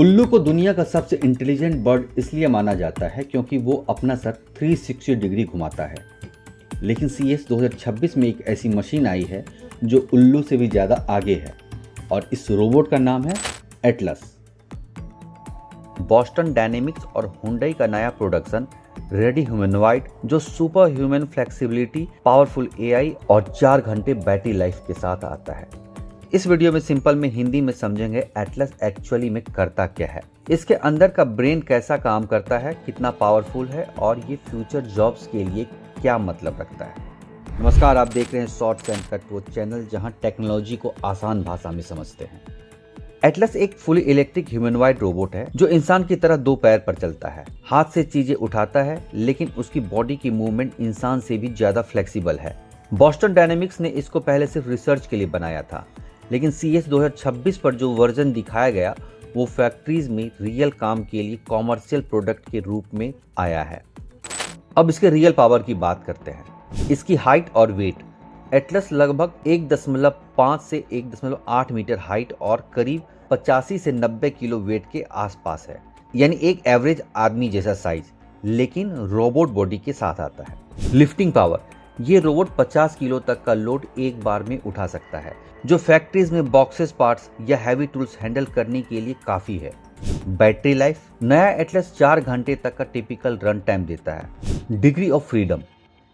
उल्लू को दुनिया का सबसे इंटेलिजेंट बर्ड इसलिए माना जाता है क्योंकि वो अपना सर 360 डिग्री घुमाता है। लेकिन CES 2026 में एक ऐसी मशीन आई है जो उल्लू से भी ज़्यादा आगे है और इस रोबोट का नाम है एटलस। बॉस्टन डायनेमिक्स और हुंडई का नया प्रोडक्शन रेडी ह्यूमनॉइड जो super human flexibility, powerful AI और 4 घंटे बैटरी लाइफ के साथ आता है। इस वीडियो में सिंपल में हिंदी में समझेंगे एटलस एक्चुअली में करता क्या है, इसके अंदर का ब्रेन कैसा काम करता है, कितना पावरफुल है और ये फ्यूचर जॉब्स के लिए क्या मतलब रखता है। नमस्कार, आप देख रहे हैं शॉर्ट्स एंड कट, वो चैनल जहां टेक्नोलॉजी को आसान भाषा में समझते हैं। एटलस एक फुली इलेक्ट्रिक ह्यूमनॉइड रोबोट है जो इंसान की तरह 2 पैर पर चलता है, हाथ से चीजें उठाता है, लेकिन उसकी बॉडी की मूवमेंट इंसान से भी ज्यादा फ्लेक्सिबल है। बॉस्टन डायनेमिक्स ने इसको पहले सिर्फ रिसर्च के लिए बनाया था, लेकिन CES 2026 पर जो वर्जन दिखाया गया वो फैक्ट्रीज में रियल काम के लिए कॉमर्शियल प्रोडक्ट के रूप में आया है। अब इसके रियल पावर की बात करते हैं। इसकी हाइट और वेट। एटलस लगभग 1.5 से 1.8 मीटर हाइट और करीब 85 से 90 किलो वेट के आसपास है, यानी एक एवरेज आदमी जैसा साइज, लेकिन रोबोट बॉडी के साथ आता है। Lifting power. ये रोबोट 50 किलो तक का लोड एक बार में उठा सकता है, जो फैक्ट्रीज में बॉक्सेस, पार्ट्स या हैवी टूल्स हैंडल करने के लिए काफी है। Battery life. नया एटलस 4 घंटे तक का टिपिकल रन टाइम देता है। Degree of freedom.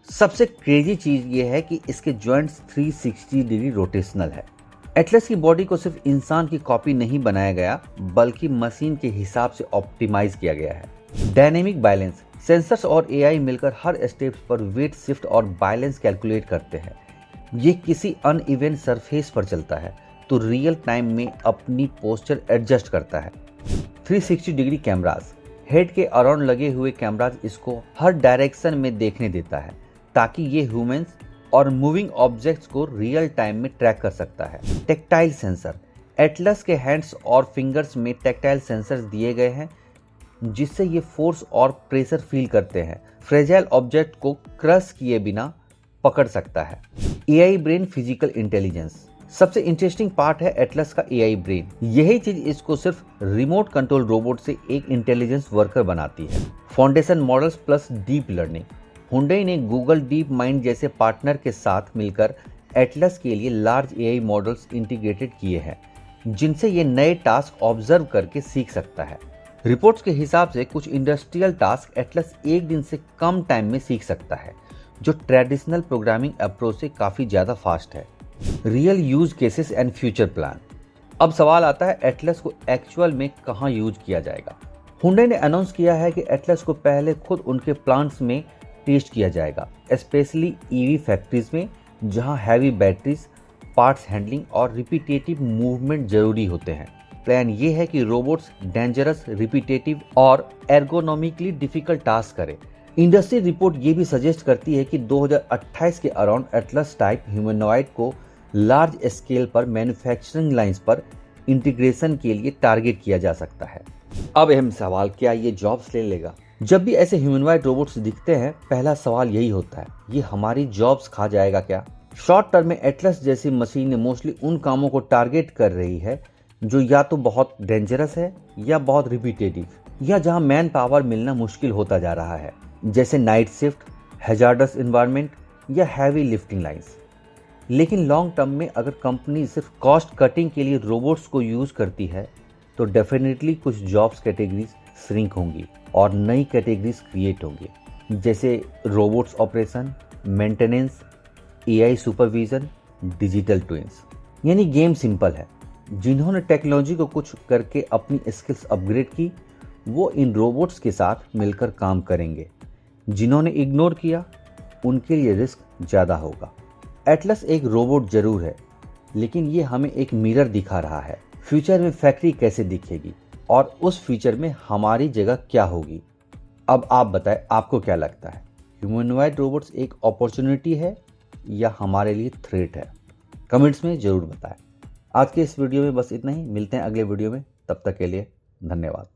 सबसे क्रेजी चीज ये है कि इसके जॉइंट्स 360 डिग्री रोटेशनल है। एटलस की बॉडी को सिर्फ इंसान की कॉपी नहीं बनाया गया, बल्कि मशीन के हिसाब से ऑप्टिमाइज किया गया है। Dynamic balance. सेंसर्स और AI मिलकर हर स्टेप पर वेट शिफ्ट और बैलेंस कैलकुलेट करते हैं। ये किसी अनइवन सरफेस पर चलता है तो रियल टाइम में अपनी पोस्चर एडजस्ट करता है। 360 डिग्री कैमराज। हेड के अराउंड लगे हुए कैमराज इसको हर डायरेक्शन में देखने देता है, ताकि ये ह्यूमंस और मूविंग ऑब्जेक्ट्स को रियल टाइम में ट्रैक कर सकता है। Tactile sensor. एटलस के हैंड्स और फिंगर्स में टेक्टाइल सेंसर्स दिए गए हैं, जिससे ये फोर्स और प्रेशर फील करते हैं। फ्रेजाइल ऑब्जेक्ट को क्रश किए बिना पकड़ सकता है। AI brain physical intelligence. सबसे इंटरेस्टिंग पार्ट है एटलस का AI ब्रेन। यही चीज इसको सिर्फ रिमोट कंट्रोल रोबोट से एक इंटेलिजेंस वर्कर बनाती है। Foundation models plus deep learning. Hyundai ने गूगल डीप माइंड जैसे पार्टनर के साथ मिलकर एटलस के लिए लार्ज AI मॉडल्स इंटीग्रेटेड किए हैं, जिनसे ये नए टास्क ऑब्जर्व करके सीख सकता है। रिपोर्ट्स के हिसाब से कुछ इंडस्ट्रियल टास्क एटलस एक दिन से कम टाइम में सीख सकता है, जो ट्रेडिशनल प्रोग्रामिंग अप्रोच से काफ़ी ज़्यादा फास्ट है। Real use cases and future plan. अब सवाल आता है एटलस को एक्चुअल में कहाँ यूज किया जाएगा। हुंडई ने अनाउंस किया है कि एटलस को पहले खुद उनके प्लांट्स में टेस्ट किया जाएगा, स्पेशली EV फैक्ट्रीज में, जहां हैवी बैटरीज, पार्ट्स हैंडलिंग और रिपीटेटिव मूवमेंट जरूरी होते हैं। प्लान ये है कि रोबोट्स डेंजरस, रिपीटेटिव और एर्गोनॉमिकली डिफिकल्ट टास्क करें। इंडस्ट्री रिपोर्ट ये भी सजेस्ट करती है कि 2028 के अराउंड एटलस टाइप ह्यूमनॉइड को लार्ज स्केल पर मैन्युफैक्चरिंग लाइंस पर इंटीग्रेशन के लिए टारगेट किया जा सकता है। अब अहम सवाल, क्या ये जॉब्स ले लेगा? जब भी ऐसे ह्यूमनॉइड रोबोट्स दिखते हैं, पहला सवाल यही होता है, ये हमारी जॉब्स खा जाएगा क्या? शॉर्ट टर्म में एटलस जैसी मशीनें मोस्टली उन कामों को टारगेट कर रही है जो या तो बहुत डेंजरस है या बहुत रिपीटेटिव, या जहां मैन पावर मिलना मुश्किल होता जा रहा है, जैसे नाइट शिफ्ट, हैजार्डस एनवायरनमेंट या हैवी लिफ्टिंग लाइंस। लेकिन लॉन्ग टर्म में अगर कंपनी सिर्फ कॉस्ट कटिंग के लिए रोबोट्स को यूज करती है तो डेफिनेटली कुछ जॉब्स कैटेगरीज श्रिंक होंगी और नई कैटेगरीज क्रिएट होंगी, जैसे robots operation, maintenance, AI supervision, digital twins. यानी गेम सिंपल है, जिन्होंने टेक्नोलॉजी को कुछ करके अपनी स्किल्स अपग्रेड की, वो इन रोबोट्स के साथ मिलकर काम करेंगे। जिन्होंने इग्नोर किया, उनके लिए रिस्क ज़्यादा होगा। एटलस एक रोबोट जरूर है, लेकिन ये हमें एक मिरर दिखा रहा है। फ्यूचर में फैक्ट्री कैसे दिखेगी और उस फ्यूचर में हमारी जगह क्या होगी। अब आप बताएं, आपको क्या लगता है, ह्यूमनॉइड रोबोट्स एक अपॉर्चुनिटी है या हमारे लिए थ्रेट है? कमेंट्स में ज़रूर बताएं। आज के इस वीडियो में बस इतना ही, मिलते हैं अगले वीडियो में, तब तक के लिए धन्यवाद।